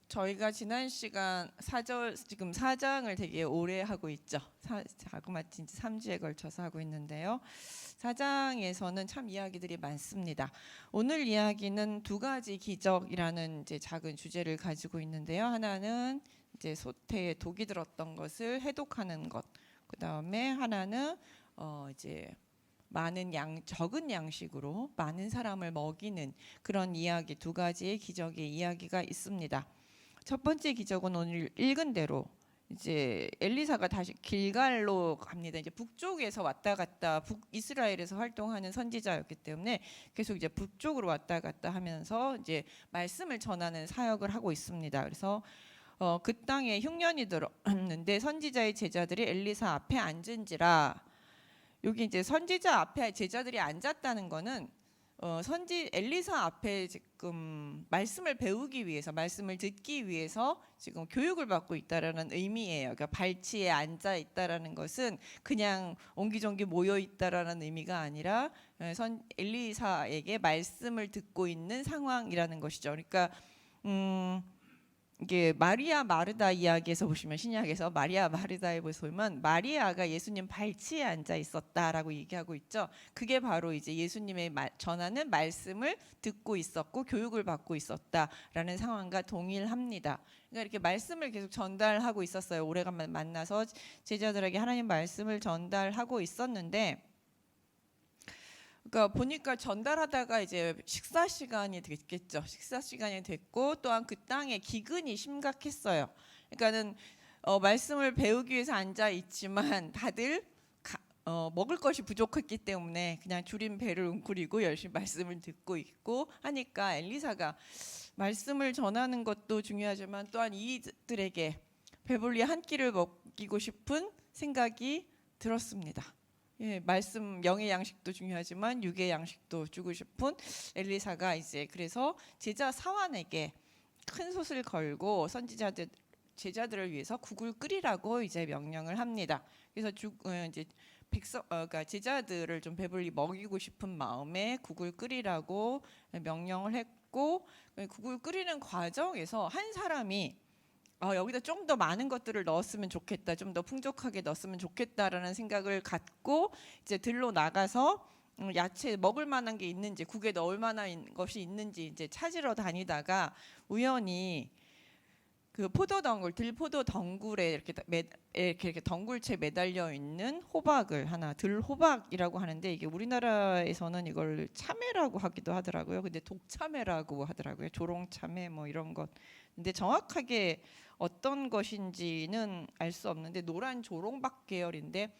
저희가 지난 시간 지금 4장을 되게 오래 하고 있죠. 자그마치 3주에 걸쳐서 하고 있는데요. 4장에서는 참 이야기들이 많습니다. 오늘 이야기는 두 가지 기적이라는 이제 작은 주제를 가지고 있는데요. 하나는 이제 소태에 독이 들었던 것을 해독하는 것. 그다음에 하나는 이제 적은 양식으로 많은 사람을 먹이는 그런 이야기, 두 가지의 기적의 이야기가 있습니다. 첫 번째 기적은 오늘 읽은 대로 이제 엘리사가 다시 길갈로 갑니다. 이제 북쪽에서 왔다 갔다 북이스라엘에서 활동하는 선지자였기 때문에 계속 이제 북쪽으로 왔다 갔다 하면서 이제 말씀을 전하는 사역을 하고 있습니다. 그래서 그 땅에 흉년이 들었는데 선지자의 제자들이 엘리사 앞에 앉은지라. 여기 이제 선지자 앞에 제자들이 앉았다는 거는 엘리사 앞에 지금 말씀을 배우기 위해서, 말씀을 듣기 위해서 지금 교육을 받고 있다라는 의미예요. 그러니까 발치에 앉아 있다라는 것은 그냥 옹기종기 모여 있다라는 의미가 아니라 엘리사에게 말씀을 듣고 있는 상황이라는 것이죠. 그러니까 이게 마리아 마르다 이야기에서 보시면, 신약에서 마리아 마르다에 보시면 마리아가 예수님 발치에 앉아 있었다라고 얘기하고 있죠. 그게 바로 이제 예수님의 전하는 말씀을 듣고 있었고 교육을 받고 있었다라는 상황과 동일합니다. 그러니까 이렇게 말씀을 계속 전달하고 있었어요. 오래간만에 만나서 제자들에게 하나님 말씀을 전달하고 있었는데, 그러니까 보니까 전달하다가 이제 식사 시간이 됐겠죠. 식사 시간이 됐고 또한 그 땅에 기근이 심각했어요. 그러니까는 말씀을 배우기 위해서 앉아 있지만 다들 먹을 것이 부족했기 때문에 그냥 줄인 배를 웅크리고 열심히 말씀을 듣고 있고 하니까 엘리사가 말씀을 전하는 것도 중요하지만 또한 이들에게 배불리 한 끼를 먹이고 싶은 생각이 들었습니다. 예, 말씀 영의 양식도 중요하지만 육의 양식도 주고 싶은 엘리사가 이제 그래서 제자 사환에게 큰 솥을 걸고 제자들을 위해서 국을 끓이라고 이제 명령을 합니다. 그래서 이제 그러니까 제자들을 좀 배불리 먹이고 싶은 마음에 국을 끓이라고 명령을 했고, 국을 끓이는 과정에서 한 사람이 여기다 좀 더 많은 것들을 넣었으면 좋겠다, 좀 더 풍족하게 넣었으면 좋겠다라는 생각을 갖고 이제 들로 나가서 야채 먹을 만한 게 있는지, 국에 넣을 만한 것이 있는지 이제 찾으러 다니다가 우연히 그 들포도 덩굴에 이렇게 덩굴채 매달려 있는 호박을 하나, 들호박이라고 하는데 이게 우리나라에서는 이걸 참외라고 하기도 하더라고요. 근데 독참외라고 하더라고요. 조롱참외 뭐 이런 것. 근데 정확하게 어떤 것인지는 알 수 없는데 노란 조롱박 계열인데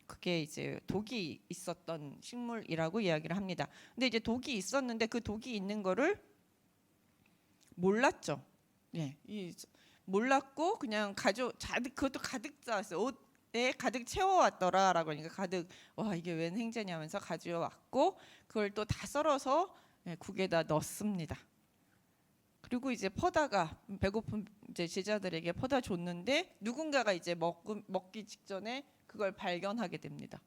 그게 이제 독이 있었던 식물이라고 이야기를 합니다. 근데 이제 독이 있었는데 그 독이 있는 거를 몰랐죠. 예, 몰랐고 그냥 그것도 가득 쌓았어요. 옷에 가득 채워왔더라라고 하니까 와 이게 웬 행제냐면서 가져왔고 그걸 또 다 썰어서 국에다 넣습니다. 그리고 이제 퍼다가 배고픈 이제 제자들에게 퍼다 줬는데 누군가가 이제 먹기 직전에 그걸 발견하게 됩니다.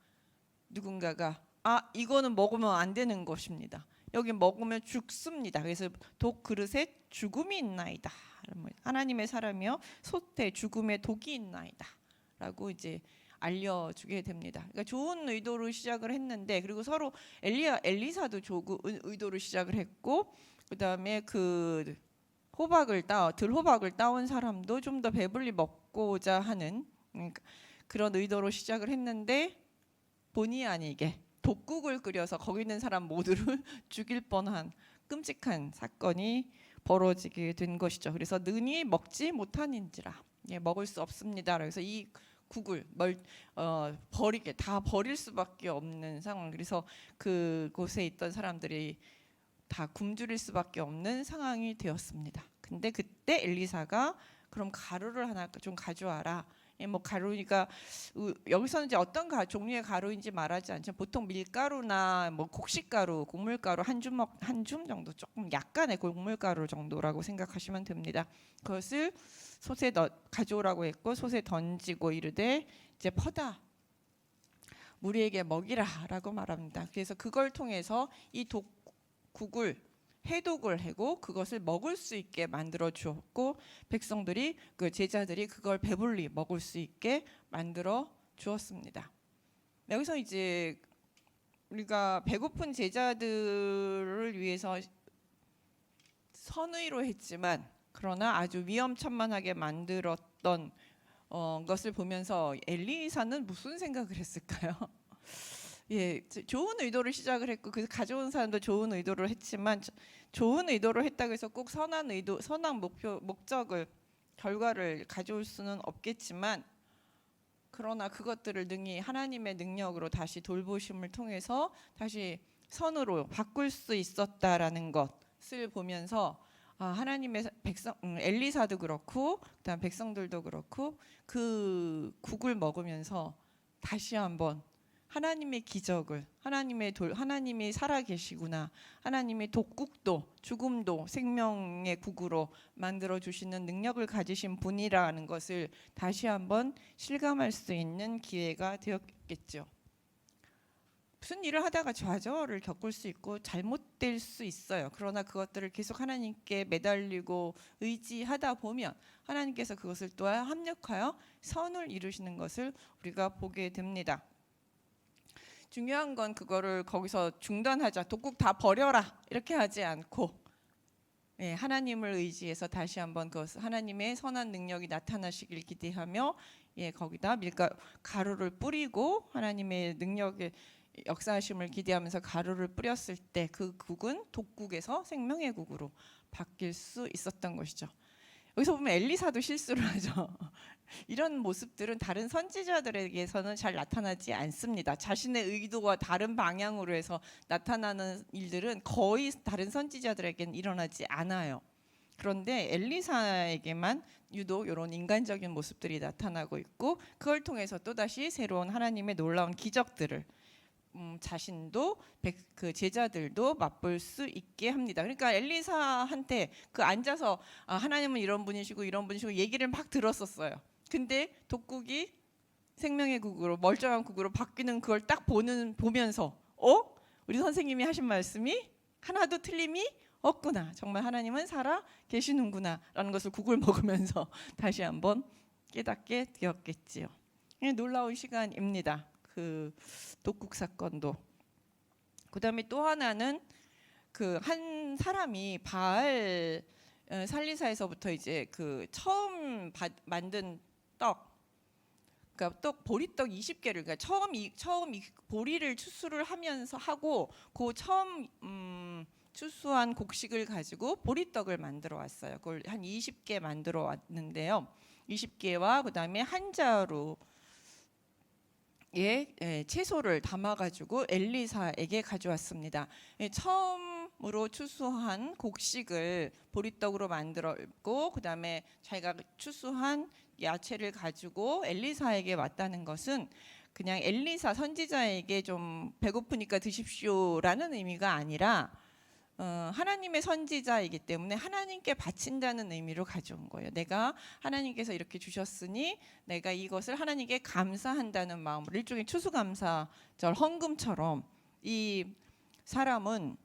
누군가가 이거는 먹으면 안 되는 것입니다. 여기 먹으면 죽습니다. 그래서 독 그릇에 죽음이 있나이다. 하나님의 사람이여 솥에 죽음의 독이 있나이다. 라고 이제 알려주게 됩니다. 그러니까 좋은 의도로 시작을 했는데, 그리고 서로 엘리사도 좋은 의도로 시작을 했고, 그 다음에 그 들호박을 따온 사람도 좀 더 배불리 먹고자 하는 그런 의도로 시작을 했는데 본의 아니게 독국을 끓여서 거기 있는 사람 모두를 죽일 뻔한 끔찍한 사건이 벌어지게 된 것이죠. 그래서 능히 먹지 못하는지라, 먹을 수 없습니다. 그래서 이 국을 버릴 수밖에 없는 상황. 그래서 그곳에 있던 사람들이 다 굶주릴 수밖에 없는 상황이 되었습니다. 근데 그때 엘리사가 그럼 가루를 하나 좀 가져와라. 뭐 가루니까 여기서는 이제 어떤 종류의 가루인지 말하지 않지만 보통 밀가루나 뭐 곡식가루, 곡물가루 한 줌 정도, 조금 약간의 곡물가루 정도라고 생각하시면 됩니다. 그것을 솥에 가져오라고 했고 솥에 던지고 이르되 이제 퍼다 무리에게 먹이라라고 말합니다. 그래서 그걸 통해서 이 국을 해독을 하고 그것을 먹을 수 있게 만들어 주었고 백성들이 그 제자들이 그걸 배불리 먹을 수 있게 만들어 주었습니다. 여기서 이제 우리가 배고픈 제자들을 위해서 선의로 했지만 그러나 아주 위험천만하게 만들었던 것을 보면서 엘리사는 무슨 생각을 했을까요? 예, 좋은 의도를 시작을 했고 그 가져온 사람도 좋은 의도를 했지만 좋은 의도를 했다고 해서 꼭 선한 의도, 선한 목적을 결과를 가져올 수는 없겠지만 그러나 그것들을 능히 하나님의 능력으로 다시 돌보심을 통해서 다시 선으로 바꿀 수 있었다라는 것을 보면서 하나님의 백성 엘리사도 그렇고 그다음 백성들도 그렇고 그 국을 먹으면서 다시 한번 하나님의 기적을 하나님이 살아계시구나. 하나님의 독국도 죽음도 생명의 국으로 만들어 주시는 능력을 가지신 분이라는 것을 다시 한번 실감할 수 있는 기회가 되었겠죠. 무슨 일을 하다가 좌절을 겪을 수 있고 잘못될 수 있어요. 그러나 그것들을 계속 하나님께 매달리고 의지하다 보면 하나님께서 그것을 또한 합력하여 선을 이루시는 것을 우리가 보게 됩니다. 중요한 건 그거를 거기서 중단하자, 독국 다 버려라 이렇게 하지 않고 하나님을 의지해서 다시 한번 그 하나님의 선한 능력이 나타나시길 기대하며 거기다 가루를 뿌리고 하나님의 능력의 역사하심을 기대하면서 가루를 뿌렸을 때 그 국은 독국에서 생명의 국으로 바뀔 수 있었던 것이죠. 여기서 보면 엘리사도 실수를 하죠. 이런 모습들은 다른 선지자들에게서는 잘 나타나지 않습니다. 자신의 의도와 다른 방향으로 해서 나타나는 일들은 거의 다른 선지자들에게는 일어나지 않아요. 그런데 엘리사에게만 유독 이런 인간적인 모습들이 나타나고 있고 그걸 통해서 또다시 새로운 하나님의 놀라운 기적들을 자신도 그 제자들도 맛볼 수 있게 합니다. 그러니까 엘리사한테 그 앉아서 하나님은 이런 분이시고 이런 분이시고 얘기를 막 들었었어요. 근데 독국이 생명의 국으로 멀쩡한 국으로 바뀌는 그걸 딱 보면서 우리 선생님이 하신 말씀이 하나도 틀림이 없구나. 정말 하나님은 살아 계시는구나 라는 것을 국을 먹으면서 다시 한번 깨닫게 되었겠지요. 놀라운 시간입니다. 그 독국 사건도. 그다음에 또 하나는 그 한 사람이 바알 살리사에서부터 이제 그 처음 만든 그러니까 보리떡 20개를 그러니까 처음 이 보리를 추수를 하면서 하고 그 처음 추수한 곡식을 가지고 보리떡을 만들어 왔어요. 그걸 한 20개 만들어 왔는데요. 20개와 그다음에 한 자루 채소를 담아가지고 엘리사에게 가져왔습니다. 처음으로 추수한 곡식을 보리떡으로 만들었고 그다음에 자기가 추수한 야채를 가지고 엘리사에게 왔다는 것은 그냥 엘리사 선지자에게 좀 배고프니까 드십시오라는 의미가 아니라 하나님의 선지자이기 때문에 하나님께 바친다는 의미로 가져온 거예요. 내가 하나님께서 이렇게 주셨으니 내가 이것을 하나님께 감사한다는 마음으로 일종의 추수감사절 헌금처럼 이 사람은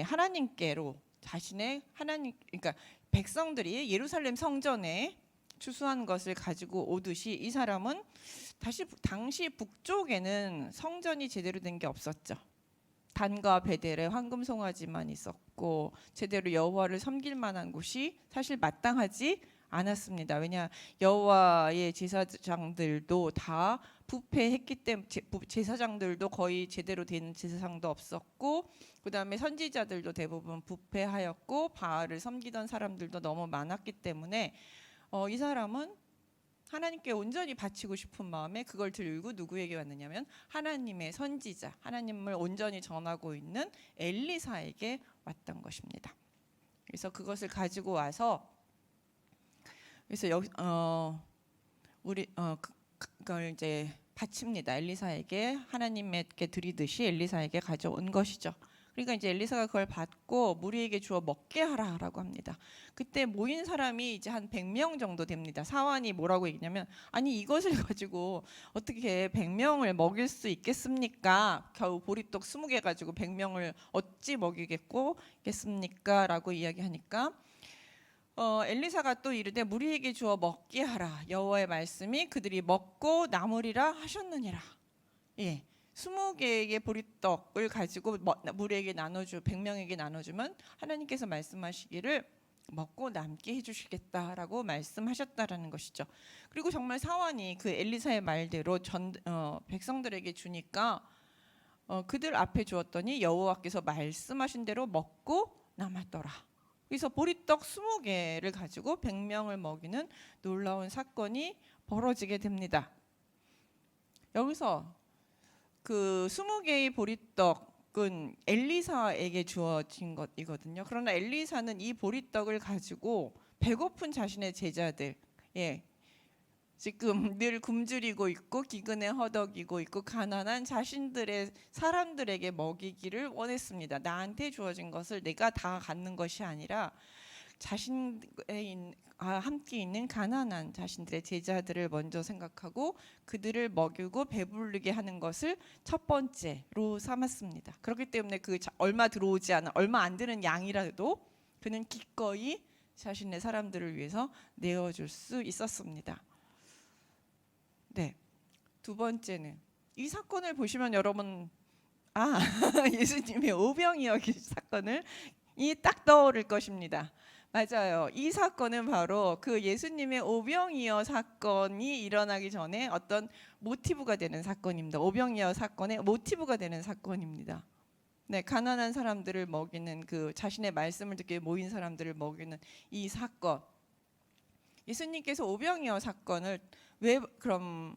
하나님께로 자신의 그러니까 백성들이 예루살렘 성전에 추수한 것을 가지고 오듯이 이 사람은 당시 북쪽에는 성전이 제대로 된 게 없었죠. 단과 베델에 황금 송아지만 있었고 제대로 여호와를 섬길 만한 곳이 사실 마땅하지 않았습니다. 왜냐 여호와의 제사장들도 다 부패했기 때문에 제사장들도 거의 제대로 된 제사장도 없었고 그다음에 선지자들도 대부분 부패하였고 바알을 섬기던 사람들도 너무 많았기 때문에 이 사람은 하나님께 온전히 바치고 싶은 마음에 그걸 들고 누구에게 왔느냐면 하나님의 선지자, 하나님을 온전히 전하고 있는 엘리사에게 왔던 것입니다. 그래서 그것을 가지고 와서 그래서 그걸 이제 바칩니다. 엘리사에게 하나님께 드리듯이 엘리사에게 가져온 것이죠. 그러니까 이제 엘리사가 그걸 받고 무리에게 주어 먹게 하라라고 합니다. 그때 모인 사람이 이제 한 100명 정도 됩니다. 사환이 뭐라고 얘기냐면 아니 이것을 가지고 어떻게 100명을 먹일 수 있겠습니까? 겨우 보리떡 20개 가지고 100명을 어찌 먹이겠습니까? 라고 이야기하니까 엘리사가 또 이르되 무리에게 주어 먹게 하라. 여호와의 말씀이 그들이 먹고 남으리라 하셨느니라. 예. 20개의 보리떡을 가지고 무리에게 100명에게 나눠주면 하나님께서 말씀하시기를 먹고 남게 해주시겠다라고 말씀하셨다라는 것이죠. 그리고 정말 사환이 그 엘리사의 말대로 백성들에게 주니까 그들 앞에 주었더니 여호와께서 말씀하신 대로 먹고 남았더라. 그래서 보리떡 20개를 가지고 100명을 먹이는 놀라운 사건이 벌어지게 됩니다. 여기서 그 20개의 보리떡은 엘리사에게 주어진 것이거든요. 그러나 엘리사는 이 보리떡을 가지고 배고픈 자신의 제자들, 지금 늘 굶주리고 있고 기근에 허덕이고 있고 가난한 자신들의 사람들에게 먹이기를 원했습니다. 나한테 주어진 것을 내가 다 갖는 것이 아니라 자신의 함께 있는 가난한 자신들의 제자들을 먼저 생각하고 그들을 먹이고 배부르게 하는 것을 첫 번째로 삼았습니다. 그렇기 때문에 그 얼마 들어오지 않은 얼마 안 되는 양이라도 그는 기꺼이 자신의 사람들을 위해서 내어줄 수 있었습니다. 네, 두 번째는 이 사건을 보시면 여러분 예수님의 오병이어 사건을 딱 떠오를 것입니다. 맞아요. 이 사건은 바로 그 예수님의 오병이어 사건이 일어나기 전에 어떤 모티브가 되는 사건입니다. 오병이어 사건의 모티브가 되는 사건입니다. 네, 가난한 사람들을 먹이는 그 자신의 말씀을 듣게 모인 사람들을 먹이는 이 사건. 예수님께서 오병이어 사건을 왜 그럼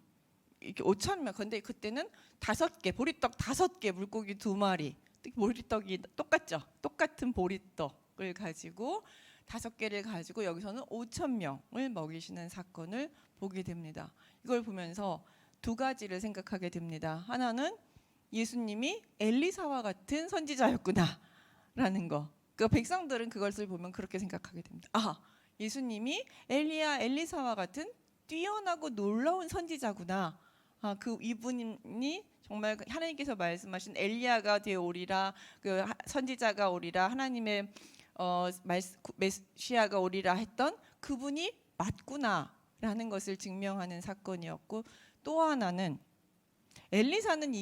이렇게 5,000명 근데 그때는 5개 보리떡 5개 물고기 2마리 보리떡이 똑같죠. 똑같은 보리떡을 가지고 5개를 가지고 여기서는 5,000명을 먹이시는 사건을 보게 됩니다. 이걸 보면서 두 가지를 생각하게 됩니다. 하나는 예수님이 엘리사와 같은 선지자였구나라는 거. 그 백성들은 그것을 보면 그렇게 생각하게 됩니다. 예수님이 엘리사와 같은 뛰어나고 놀라운 선지자구나. 그 이분이 정말 하나님께서 말씀하신 엘리야가 되어 오리라, 그 선지자가 오리라, 하나님의 메시아가 오리라 했던 그분이 맞구나라는 것을 증명하는 사건이었고, 또 하나는 엘리사는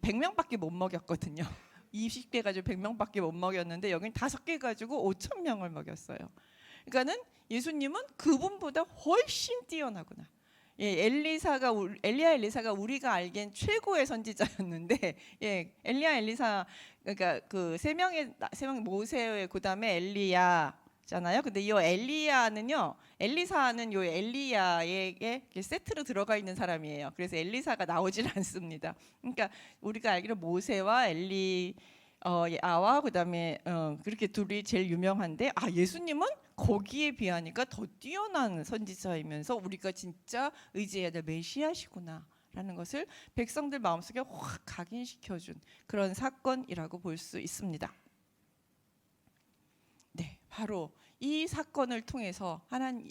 100명밖에 못 먹였거든요. 20개 가지고 100명밖에 못 먹였는데 여기는 5개 가지고 5,000명을 먹였어요. 그러니까는 예수님은 그분보다 훨씬 뛰어나구나. 엘리사가 우리가 알기엔 최고의 선지자였는데, 엘리사 그러니까 그 세 명 모세의 그다음에 엘리야잖아요. 근데 이 엘리사는 요 엘리야에게 세트로 들어가 있는 사람이에요. 그래서 엘리사가 나오질 않습니다. 그러니까 우리가 알기로 모세와 아와 그다음에 그렇게 둘이 제일 유명한데 예수님은 거기에 비하니까 더 뛰어난 선지자이면서 우리가 진짜 의지해야 될 메시아시구나라는 것을 백성들 마음속에 확 각인시켜준 그런 사건이라고 볼 수 있습니다. 네, 바로 이 사건을 통해서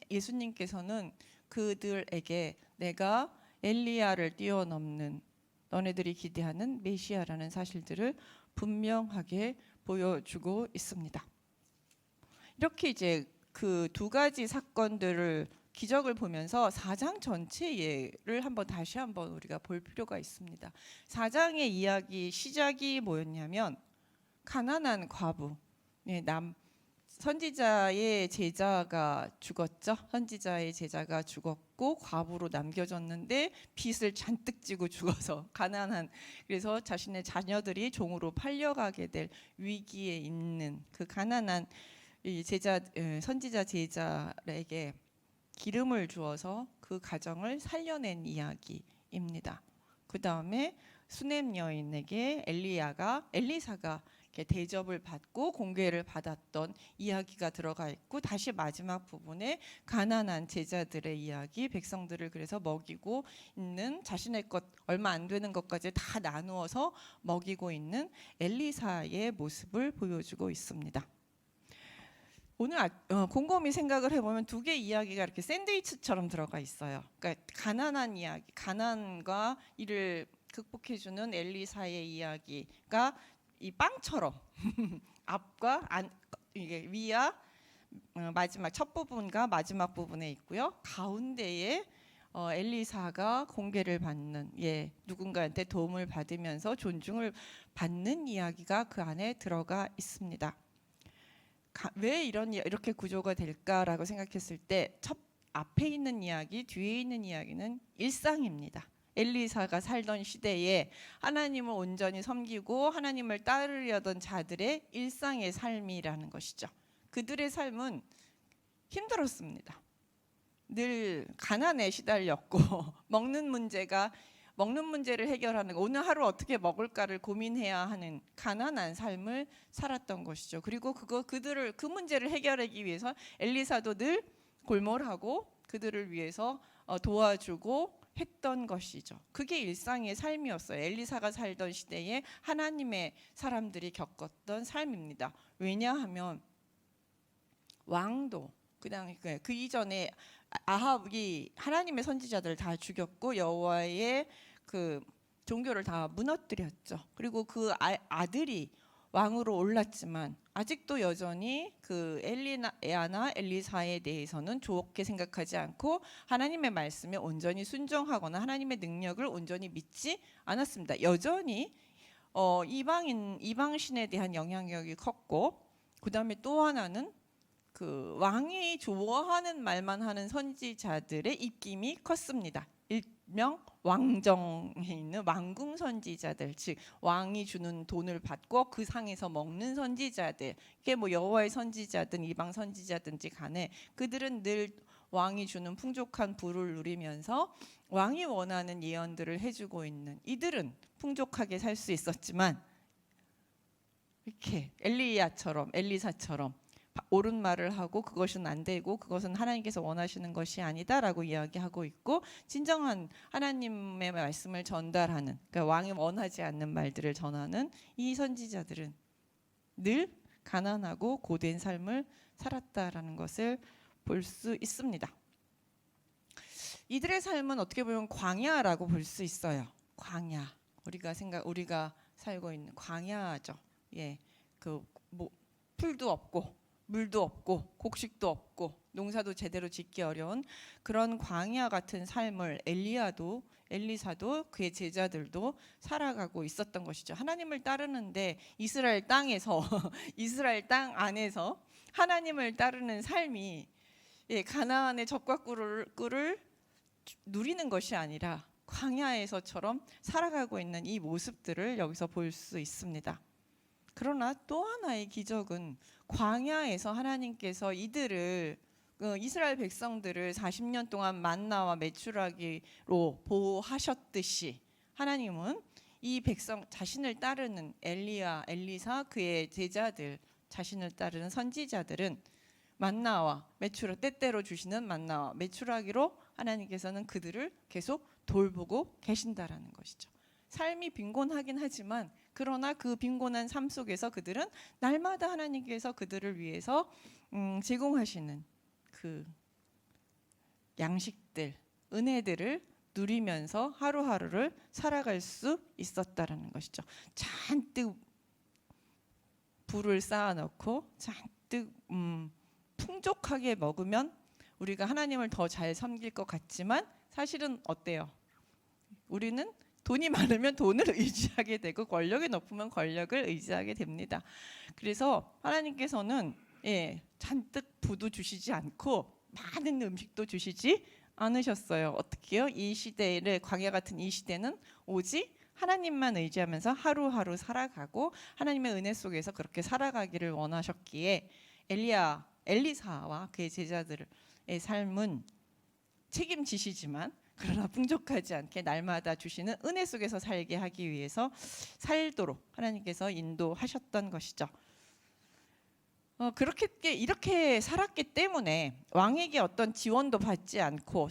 예수님께서는 그들에게 내가 엘리야를 뛰어넘는 너네들이 기대하는 메시아라는 사실들을 분명하게 보여주고 있습니다. 이렇게 이제 그 두 가지 사건들을 기적을 보면서 4장 전체를 다시 한번 우리가 볼 필요가 있습니다. 4장의 이야기 시작이 뭐였냐면 가난한 과부, 선지자의 제자가 죽었죠. 선지자의 제자가 죽었고 과부로 남겨졌는데 빚을 잔뜩 지고 죽어서 그래서 자신의 자녀들이 종으로 팔려가게 될 위기에 있는 그 가난한 선지자 제자에게 기름을 주어서 그 가정을 살려낸 이야기입니다. 그 다음에 수넴 여인에게 엘리사가 이렇게 대접을 받고 공개를 받았던 이야기가 들어가 있고, 다시 마지막 부분에 가난한 제자들의 이야기, 백성들을 그래서 먹이고 있는, 자신의 것 얼마 안 되는 것까지 다 나누어서 먹이고 있는 엘리사의 모습을 보여주고 있습니다. 오늘 곰곰이 생각을 해보면 두 개의 이야기가 이렇게 샌드위치처럼 들어가 있어요. 그러니까 가난한 이야기, 가난과 이를 극복해주는 엘리사의 이야기가 이 빵처럼 앞과 안, 이게 위와 마지막 첫 부분과 마지막 부분에 있고요. 가운데에 엘리사가 공개를 받는, 누군가한테 도움을 받으면서 존중을 받는 이야기가 그 안에 들어가 있습니다. 왜 이렇게 구조가 될까라고 생각했을 때, 첫 앞에 있는 이야기, 뒤에 있는 이야기는 일상입니다. 엘리사가 살던 시대에 하나님을 온전히 섬기고 하나님을 따르려던 자들의 일상의 삶이라는 것이죠. 그들의 삶은 힘들었습니다. 늘 가난에 시달렸고 먹는 문제를 해결하는, 오늘 하루 어떻게 먹을까를 고민해야 하는 가난한 삶을 살았던 것이죠. 그리고 그 문제를 해결하기 위해서 엘리사도 늘 골몰하고 그들을 위해서 도와주고 했던 것이죠. 그게 일상의 삶이었어요. 엘리사가 살던 시대에 하나님의 사람들이 겪었던 삶입니다. 왜냐하면 왕도 그냥 그 이전에 아합이 하나님의 선지자들을 다 죽였고 여호와의 그 종교를 다 무너뜨렸죠. 그리고 그 아들이 왕으로 올랐지만 아직도 여전히 그 엘리야나 엘리사에 대해서는 좋게 생각하지 않고 하나님의 말씀에 온전히 순종하거나 하나님의 능력을 온전히 믿지 않았습니다. 여전히 이방신에 대한 영향력이 컸고, 그 다음에 또 하나는 그 왕이 좋아하는 말만 하는 선지자들의 입김이 컸습니다. 일명 왕정에 있는 왕궁 선지자들, 즉 왕이 주는 돈을 받고 그 상에서 먹는 선지자들, 이게 뭐 여호와의 선지자든 이방 선지자든지 간에 그들은 늘 왕이 주는 풍족한 부를 누리면서 왕이 원하는 예언들을 해주고 있는, 이들은 풍족하게 살 수 있었지만 이렇게 엘리사처럼 옳은 말을 하고 그것은 안 되고 그것은 하나님께서 원하시는 것이 아니다라고 이야기하고 있고, 진정한 하나님의 말씀을 전달하는, 그러니까 왕이 원하지 않는 말들을 전하는 이 선지자들은 늘 가난하고 고된 삶을 살았다라는 것을 볼 수 있습니다. 이들의 삶은 어떻게 보면 광야라고 볼 수 있어요. 광야, 우리가 살고 있는 광야죠. 풀도 없고 물도 없고 곡식도 없고 농사도 제대로 짓기 어려운 그런 광야 같은 삶을 엘리사도 그의 제자들도 살아가고 있었던 것이죠. 하나님을 따르는데 이스라엘 땅에서 이스라엘 땅 안에서 하나님을 따르는 삶이 가나안의 젖과 꿀을 누리는 것이 아니라 광야에서처럼 살아가고 있는 이 모습들을 여기서 볼 수 있습니다. 그러나 또 하나의 기적은 광야에서 하나님께서 이스라엘 백성들을 40년 동안 만나와 메추라기로 보호하셨듯이, 하나님은 이 백성 자신을 따르는 엘리사 그의 제자들, 자신을 따르는 선지자들은 만나와 때때로 주시는 만나와 메추라기로 하나님께서는 그들을 계속 돌보고 계신다라는 것이죠. 삶이 빈곤하긴 하지만 그러나 그 빈곤한 삶 속에서 그들은 날마다 하나님께서 그들을 위해서 제공하시는 그 양식들, 은혜들을 누리면서 하루하루를 살아갈 수 있었다라는 것이죠. 잔뜩 불을 쌓아놓고 잔뜩 풍족하게 먹으면 우리가 하나님을 더 잘 섬길 것 같지만 사실은 어때요? 우리는 돈이 많으면 돈을 의지하게 되고 권력이 높으면 권력을 의지하게 됩니다. 그래서 하나님께서는 잔뜩 부도 주시지 않고 많은 음식도 주시지 않으셨어요. 어떻게요? 이 시대를, 광야 같은 이 시대는 오직 하나님만 의지하면서 하루하루 살아가고 하나님의 은혜 속에서 그렇게 살아가기를 원하셨기에 엘리사와 그의 제자들의 삶은 책임지시지만 그러나 풍족하지 않게 날마다 주시는 은혜 속에서 살게 하기 위해서 살도록 하나님께서 인도하셨던 것이죠. 그렇게 이렇게 살았기 때문에 왕에게 어떤 지원도 받지 않고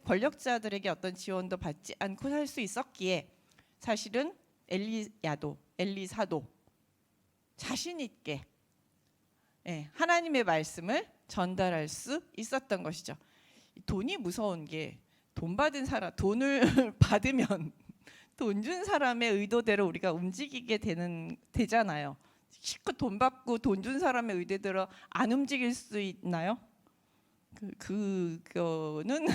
권력자들에게 어떤 지원도 받지 않고 살 수 있었기에 사실은 엘리사도 자신 있게 하나님의 말씀을 전달할 수 있었던 것이죠. 돈이 무서운 게 돈 받은 사람, 돈을 받으면 돈 준 사람의 의도대로 우리가 움직이게 되잖아요. 실컷 돈 받고 돈 준 사람의 의도대로 안 움직일 수 있나요? 그거는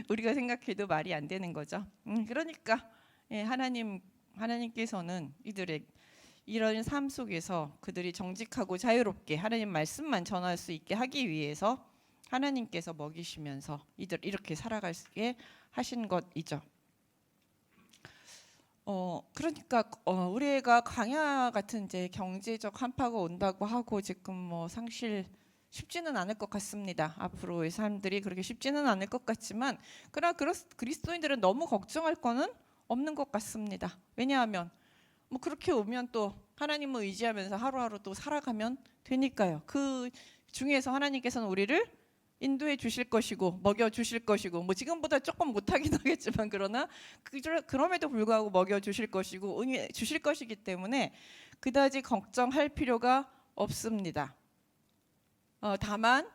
우리가 생각해도 말이 안 되는 거죠. 그러니까 하나님께서는 이들의 이런 삶 속에서 그들이 정직하고 자유롭게 하나님 말씀만 전할 수 있게 하기 위해서 하나님께서 먹이시면서 이들 이렇게 살아가게 하신 것이죠. 그러니까 우리가 광야 같은 이제 경제적 한파가 온다고 하고 지금 뭐 상실 쉽지는 않을 것 같습니다. 앞으로의 삶들이 그렇게 쉽지는 않을 것 같지만 그러나 그리스도인들은 너무 걱정할 거는 없는 것 같습니다. 왜냐하면 뭐 그렇게 오면 또 하나님을 의지하면서 하루하루 또 살아가면 되니까요. 그 중에서 하나님께서는 우리를 인도해 주실 것이고 먹여 주실 것이고 뭐 지금보다 조금 못하긴 하겠지만 그러나 그럼에도 불구하고 먹여 주실 것이고 응해 주실 것이기 때문에 그다지 걱정할 필요가 없습니다. 다만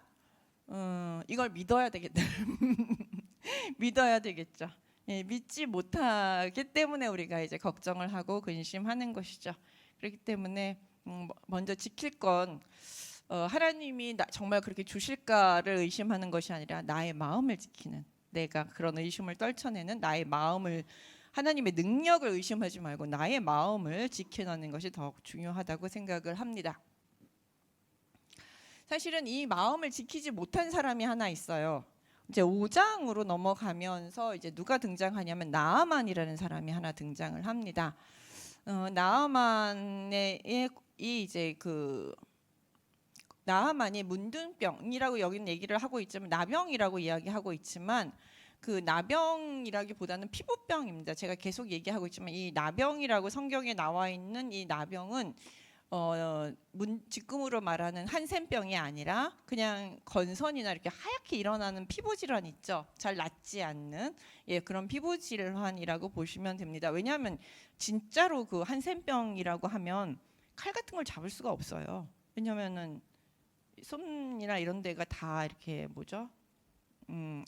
이걸 믿어야 되겠다. 믿어야 되겠죠. 믿지 못하기 때문에 우리가 이제 걱정을 하고 근심하는 것이죠. 그렇기 때문에 먼저 지킬 건 하나님이 정말 그렇게 주실까를 의심하는 것이 아니라 나의 마음을 지키는, 내가 그런 의심을 떨쳐내는 나의 마음을, 하나님의 능력을 의심하지 말고 나의 마음을 지켜내는 것이 더 중요하다고 생각을 합니다. 사실은 이 마음을 지키지 못한 사람이 하나 있어요. 이제 5장으로 넘어가면서 이제 누가 등장하냐면 나아만이라는 사람이 하나 등장을 합니다. 나아만의 이제 나아만이 문둥병이라고 여기는 얘기를 하고 있지만 나병이라고 이야기하고 있지만 그 나병이라기보다는 피부병입니다. 제가 계속 얘기하고 있지만 이 나병이라고 성경에 나와 있는 이 나병은 지금으로 말하는 한센병이 아니라 그냥 건선이나 이렇게 하얗게 일어나는 피부 질환 있죠. 잘 낫지 않는 그런 피부 질환이라고 보시면 됩니다. 왜냐하면 진짜로 그 한센병이라고 하면 칼 같은 걸 잡을 수가 없어요. 왜냐하면은 손이나 이런 데가 다 이렇게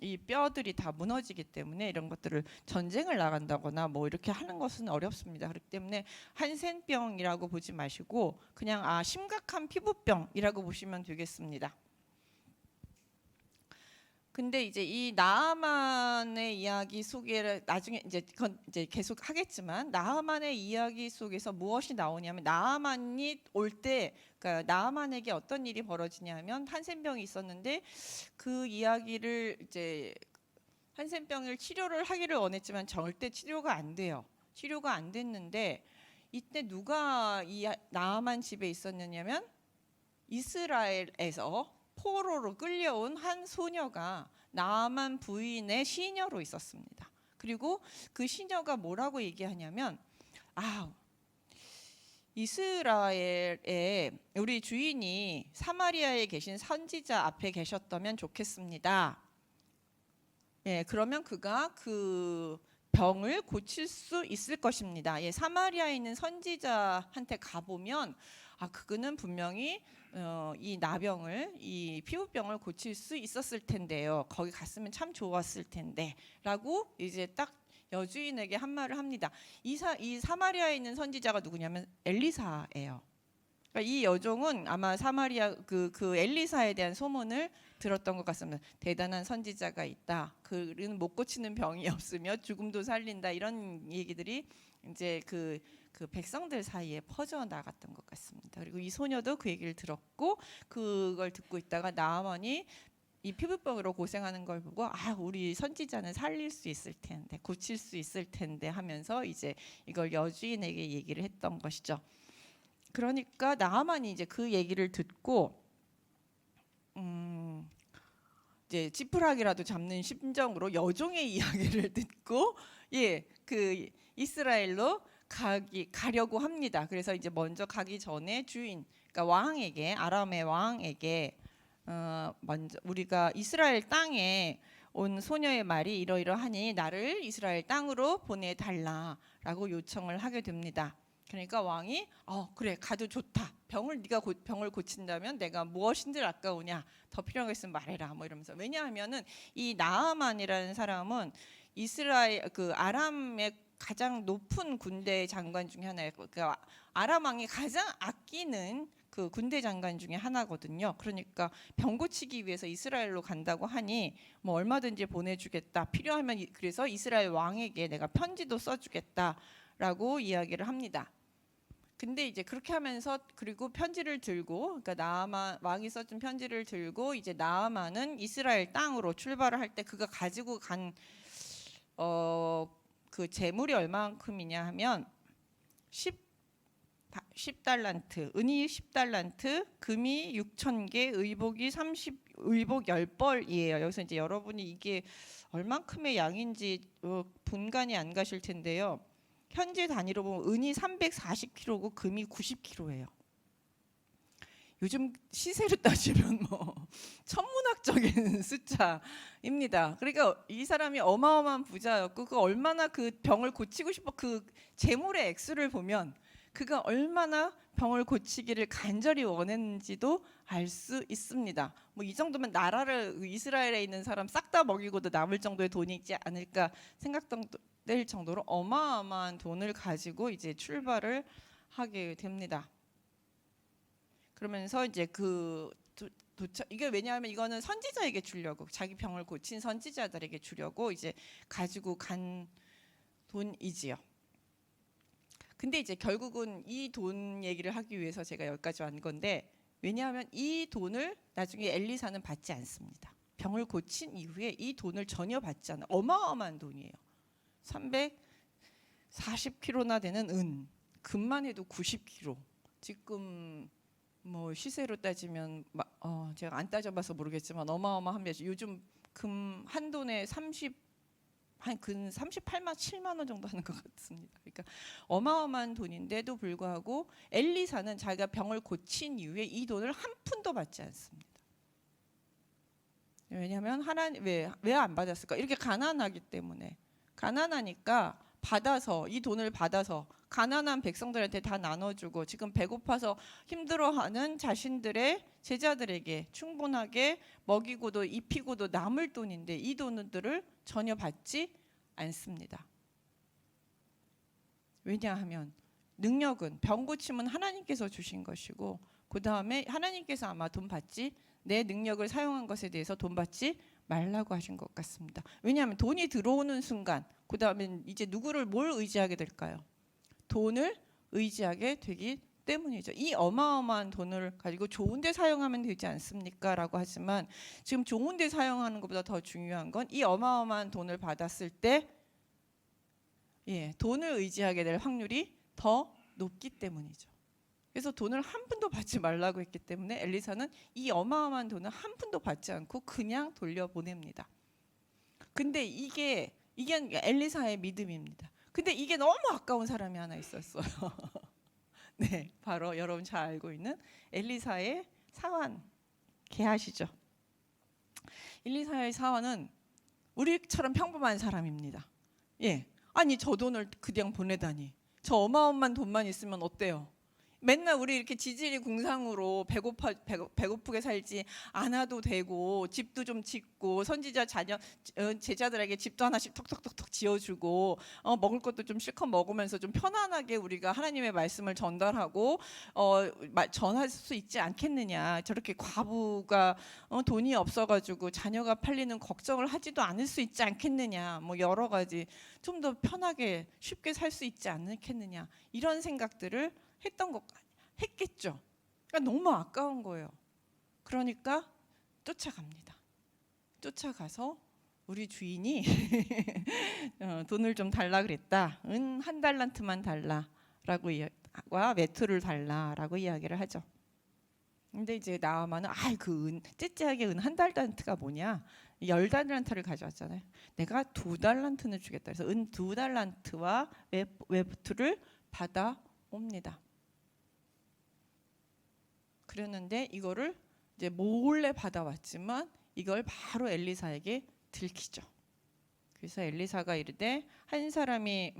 이 뼈들이 다 무너지기 때문에 이런 것들을 전쟁을 나간다거나 뭐 이렇게 하는 것은 어렵습니다. 그렇기 때문에 한센병이라고 보지 마시고 그냥 심각한 피부병이라고 보시면 되겠습니다. 근데 이제 이 나아만의 이야기 속에 나중에 이제 계속 하겠지만 나아만의 이야기 속에서 무엇이 나오냐면 나아만이 올 때 그러니까 나아만에게 어떤 일이 벌어지냐면 한센병이 있었는데 그 이야기를 이제 한센병을 치료를 하기를 원했지만 절대 치료가 안 돼요. 치료가 안 됐는데 이때 누가 이 나아만 집에 있었느냐면 이스라엘에서 포로로 끌려온 한 소녀가 나아만 부인의 시녀로 있었습니다. 그리고 그 시녀가 뭐라고 얘기하냐면 이스라엘에 우리 주인이 사마리아에 계신 선지자 앞에 계셨다면 좋겠습니다. 그러면 그가 그 병을 고칠 수 있을 것입니다. 사마리아에 있는 선지자한테 가보면 그거는 분명히 이 나병을, 이 피부병을 고칠 수 있었을 텐데요. 거기 갔으면 참 좋았을 텐데라고 이제 딱 여주인에게 한 말을 합니다. 이 사마리아에 있는 선지자가 누구냐면 엘리사예요. 그러니까 이 여종은 아마 사마리아 그 엘리사에 대한 소문을 들었던 것 같습니다. 대단한 선지자가 있다. 그는 못 고치는 병이 없으며 죽음도 살린다. 이런 얘기들이 이제 그 백성들 사이에 퍼져 나갔던 것 같습니다. 그리고 이 소녀도 그 얘기를 들었고 그걸 듣고 있다가 나아만이 이 피부병으로 고생하는 걸 보고 우리 선지자는 살릴 수 있을 텐데, 고칠 수 있을 텐데 하면서 이제 이걸 여주인에게 얘기를 했던 것이죠. 그러니까 나아만이 이제 그 얘기를 듣고 이제 지푸라기라도 잡는 심정으로 여종의 이야기를 듣고 그 이스라엘로 가려고 합니다. 그래서 이제 먼저 가기 전에 주인, 그러니까 왕에게, 아람의 왕에게 먼저 우리가 이스라엘 땅에 온 소녀의 말이 이러이러하니 나를 이스라엘 땅으로 보내달라라고 요청을 하게 됩니다. 그러니까 왕이 그래 가도 좋다. 병을 고친다면 내가 무엇인들 아까우냐. 더 필요한 거 있으면 말해라. 뭐 이러면서. 왜냐하면은 이 나아만이라는 사람은 이스라엘 그 아람의 가장 높은 군대 장관 중에 하나예요. 그러니까 아람 왕이 가장 아끼는 그 군대 장관 중에 하나거든요. 그러니까 병 고치기 위해서 이스라엘로 간다고 하니 뭐 얼마든지 보내주겠다. 필요하면 그래서 이스라엘 왕에게 내가 편지도 써주겠다라고 이야기를 합니다. 근데 이제 그렇게 하면서 그리고 편지를 들고, 그러니까 나아만 왕이 써준 편지를 들고 이제 나아만은 이스라엘 땅으로 출발을 할 때 그가 가지고 간 그 재물이 얼마만큼이냐 하면 10달란트, 은이 10달란트, 금이 6,000개, 의복이 10벌이에요. 여기서 이제 여러분이 이게 얼만큼의 양인지 분간이 안 가실 텐데요. 현재 단위로 보면 은이 340kg고 금이 90kg예요. 요즘 시세로 따지면 뭐 천문학적인 숫자입니다. 그러니까 이 사람이 어마어마한 부자였고 그 얼마나 그 병을 고치고 싶어 그 재물의 액수를 보면 그가 얼마나 병을 고치기를 간절히 원했는지도 알 수 있습니다. 뭐 이 정도면 나라를 이스라엘에 있는 사람 싹 다 먹이고도 남을 정도의 돈이 있지 않을까 생각될 정도로 어마어마한 돈을 가지고 이제 출발을 하게 됩니다. 그러면서 이제 이게 왜냐하면 이거는 선지자에게 주려고 자기 병을 고친 선지자들에게 주려고 이제 가지고 간 돈이지요. 근데 이제 결국은 이 돈 얘기를 하기 위해서 제가 여기까지 왔는 건데 왜냐하면 이 돈을 나중에 엘리사는 받지 않습니다. 병을 고친 이후에 이 돈을 전혀 받지 않아요. 어마어마한 돈이에요. 340kg나 되는 은, 금만 해도 90kg. 지금 뭐 시세로 따지면 제가 안 따져봐서 모르겠지만 어마어마합니다. 요즘 금 한 돈에 38만 7만 원 정도 하는 것 같습니다. 그러니까 어마어마한 돈인데도 불구하고 엘리사는 자기가 병을 고친 이후에 이 돈을 한 푼도 받지 않습니다. 왜냐하면 하나님 왜 안 받았을까? 이렇게 가난하기 때문에. 가난하니까 받아서 이 돈을 받아서 가난한 백성들한테 다 나눠주고 지금 배고파서 힘들어하는 자신들의 제자들에게 충분하게 먹이고도 입히고도 남을 돈인데 이 돈들을 전혀 받지 않습니다. 왜냐하면 능력은 병 고침은 하나님께서 주신 것이고 그 다음에 하나님께서 아마 돈 받지 내 능력을 사용한 것에 대해서 돈 받지 말라고 하신 것 같습니다. 왜냐하면 돈이 들어오는 순간 그 다음에 이제 뭘 의지하게 될까요? 돈을 의지하게 되기 때문이죠. 이 어마어마한 돈을 가지고 좋은 데 사용하면 되지 않습니까? 라고 하지만 지금 좋은 데 사용하는 것보다 더 중요한 건 이 어마어마한 돈을 받았을 때 돈을 의지하게 될 확률이 더 높기 때문이죠. 그래서 돈을 한 푼도 받지 말라고 했기 때문에 엘리사는 이 어마어마한 돈을 한 푼도 받지 않고 그냥 돌려보냅니다. 근데 이게 엘리사의 믿음입니다. 근데 이게 너무 아까운 사람이 하나 있었어요. 네, 바로 여러분 잘 알고 있는 엘리사의 사환, 게하시죠. 엘리사의 사환은 우리처럼 평범한 사람입니다. 아니 저 돈을 그냥 보내다니. 저 어마어마한 돈만 있으면 어때요? 맨날 우리 이렇게 지질이 궁상으로 배고프게 살지 않아도 되고 집도 좀 짓고 선지자 제자들에게 집도 하나씩 톡톡톡톡 지어주고 먹을 것도 좀 실컷 먹으면서 좀 편안하게 우리가 하나님의 말씀을 전달하고 전할 수 있지 않겠느냐. 저렇게 과부가 돈이 없어가지고 자녀가 팔리는 걱정을 하지도 않을 수 있지 않겠느냐. 뭐 여러 가지 좀 더 편하게 쉽게 살 수 있지 않겠느냐. 이런 생각들을 했겠죠. 그러니까 너무 아까운 거예요. 그러니까 쫓아갑니다. 쫓아가서 우리 주인이 돈을 좀 달라 그랬다. 은 1달란트만 달라라고 외투를 달라라고 이야기를 하죠. 근데 이제 나아만은 그 은, 째째하게 은 1달란트가 뭐냐? 10달란트를 가져왔잖아요. 내가 2달란트는 주겠다. 그래서 은 2달란트와 외투를 받아옵니다. 그랬는데 이거를 이제 몰래 받아왔지만 이걸 바로 엘리사에게 들키죠. 그래서 엘리사가 이르되 한 사람이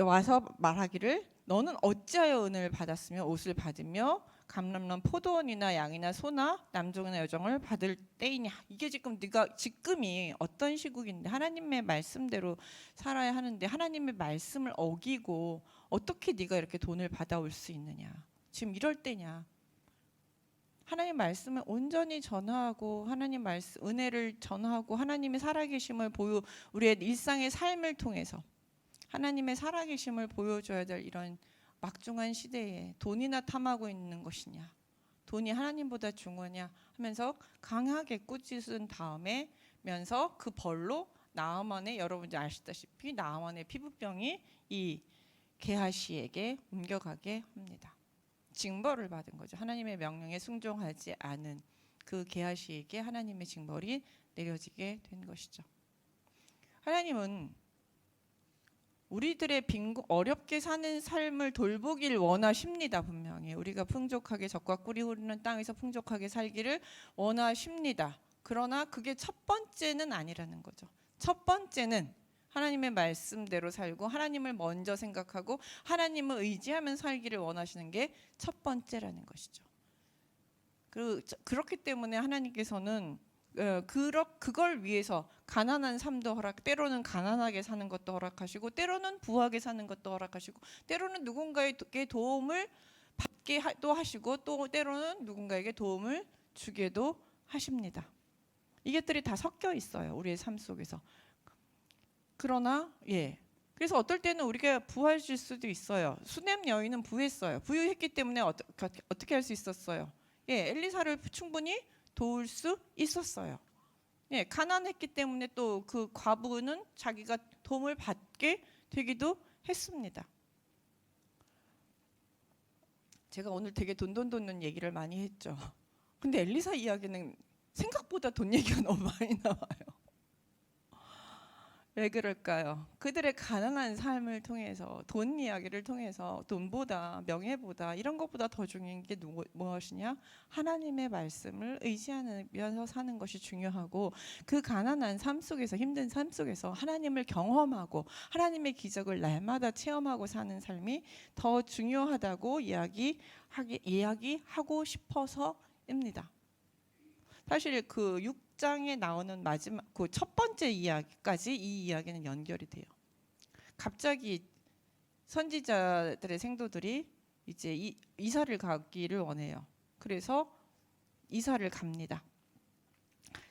와서 말하기를 너는 어찌하여 은을 받았으며 옷을 받으며 감람난 포도원이나 양이나 소나 남종이나 여종을 받을 때이냐. 이게 네가 지금이 어떤 시국인데 하나님의 말씀대로 살아야 하는데 하나님의 말씀을 어기고 어떻게 네가 이렇게 돈을 받아올 수 있느냐. 지금 이럴 때냐. 하나님 말씀을 온전히 전하고 하나님 말씀 은혜를 전하고 하나님의 살아계심을 우리의 일상의 삶을 통해서 하나님의 살아계심을 보여줘야 될 이런 막중한 시대에 돈이나 탐하고 있는 것이냐, 돈이 하나님보다 중요하냐 하면서 강하게 꾸짖은 다음에 면서 그 벌로 나아만의, 여러분들 아시다시피 나아만의 피부병이 이 게하시에게 옮겨가게 합니다. 징벌을 받은 거죠. 하나님의 명령에 순종하지 않은 그 게하시에게 하나님의 징벌이 내려지게 된 것이죠. 하나님은 우리들의 어렵게 사는 삶을 돌보길 원하십니다. 분명히 우리가 풍족하게 젖과 꿀이 흐르는 땅에서 풍족하게 살기를 원하십니다. 그러나 그게 첫 번째는 아니라는 거죠. 첫 번째는 하나님의 말씀대로 살고 하나님을 먼저 생각하고 하나님을 의지하며 살기를 원하시는 게 첫 번째라는 것이죠. 그렇기 때문에 하나님께서는 그걸 위해서 가난한 삶도 때로는 가난하게 사는 것도 허락하시고 때로는 부하게 사는 것도 허락하시고 때로는 누군가에게 도움을 받게도 하시고 또 때로는 누군가에게 도움을 주게도 하십니다. 이것들이 다 섞여 있어요. 우리의 삶 속에서. 그러나 그래서 어떨 때는 우리가 부하실 수도 있어요. 수넴 여인은 부했어요. 부유했기 때문에 어떻게 할 수 있었어요? 엘리사를 충분히 도울 수 있었어요. 가난했기 때문에 또 그 과부는 자기가 도움을 받게 되기도 했습니다. 제가 오늘 되게 돈 얘기를 많이 했죠. 근데 엘리사 이야기는 생각보다 돈 얘기가 너무 많이 나와요. 왜 그럴까요? 그들의 가난한 삶을 통해서 돈 이야기를 통해서 돈보다 명예보다 이런 것보다 더 중요한 게 무엇이냐? 하나님의 말씀을 의지하면서 사는 것이 중요하고 그 가난한 삶 속에서 힘든 삶 속에서 하나님을 경험하고 하나님의 기적을 날마다 체험하고 사는 삶이 더 중요하다고 이야기하고 싶어서입니다. 사실 그 6장에 나오는 마지막 그 첫 번째 이야기까지 이 이야기는 연결이 돼요. 갑자기 선지자들의 생도들이 이제 이사를 가기를 원해요. 그래서 이사를 갑니다.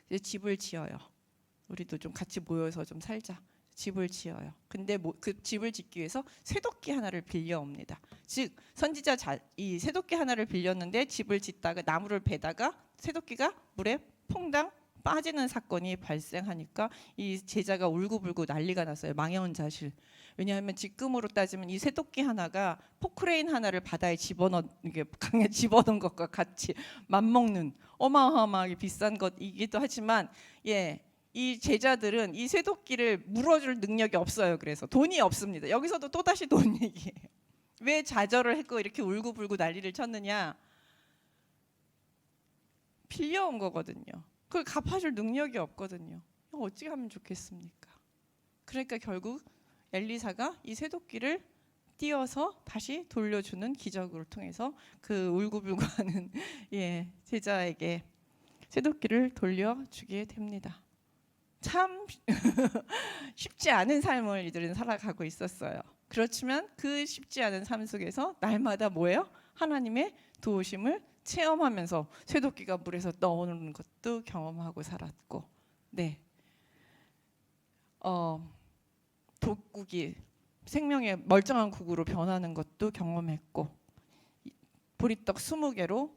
이제 집을 지어요. 우리도 좀 같이 모여서 좀 살자. 집을 지어요. 근데 그 집을 짓기 위해서 쇠도끼 하나를 빌려옵니다. 즉 이 쇠도끼 하나를 빌렸는데 집을 짓다가 나무를 베다가 쇠도끼가 물에 퐁당 빠지는 사건이 발생하니까 이 제자가 울고불고 난리가 났어요. 망해온 자실. 왜냐하면 지금으로 따지면 이 쇠도끼 하나가 포크레인 하나를 바다에 강에 집어넣은 것과 같이 맞먹는 어마어마하게 비싼 것이기도 하지만 이 제자들은 이 쇠도끼를 물어줄 능력이 없어요. 그래서 돈이 없습니다. 여기서도 또다시 돈 얘기예요. 왜 좌절을 했고 이렇게 울고불고 난리를 쳤느냐? 빌려온 거거든요. 그걸 갚아줄 능력이 없거든요. 어찌 하면 좋겠습니까? 그러니까 결국 엘리사가 이 쇠도끼를 띄어서 다시 돌려주는 기적을 통해서 그 울고불고하는 제자에게 쇠도끼를 돌려주게 됩니다. 참 쉽지 않은 삶을 이들은 살아가고 있었어요. 그렇지만 그 쉽지 않은 삶 속에서 날마다 뭐예요? 하나님의 도우심을 체험하면서 쇠도끼가 물에서 떠오르는 것도 경험하고 살았고, 독국이 생명의 멀쩡한 국으로 변하는 것도 경험했고, 보리떡 20개로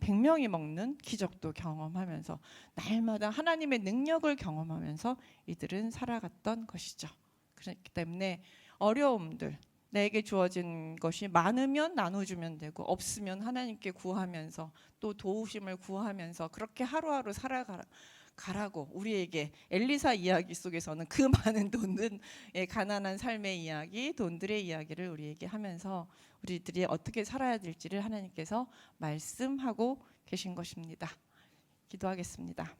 100명이 먹는 기적도 경험하면서 날마다 하나님의 능력을 경험하면서 이들은 살아갔던 것이죠. 그렇기 때문에 어려움들, 내게 주어진 것이 많으면 나눠주면 되고 없으면 하나님께 구하면서 또 도우심을 구하면서 그렇게 하루하루 살아가라고 우리에게 엘리사 이야기 속에서는 그 많은 돈은 가난한 삶의 이야기, 돈들의 이야기를 우리에게 하면서 우리들이 어떻게 살아야 될지를 하나님께서 말씀하고 계신 것입니다. 기도하겠습니다.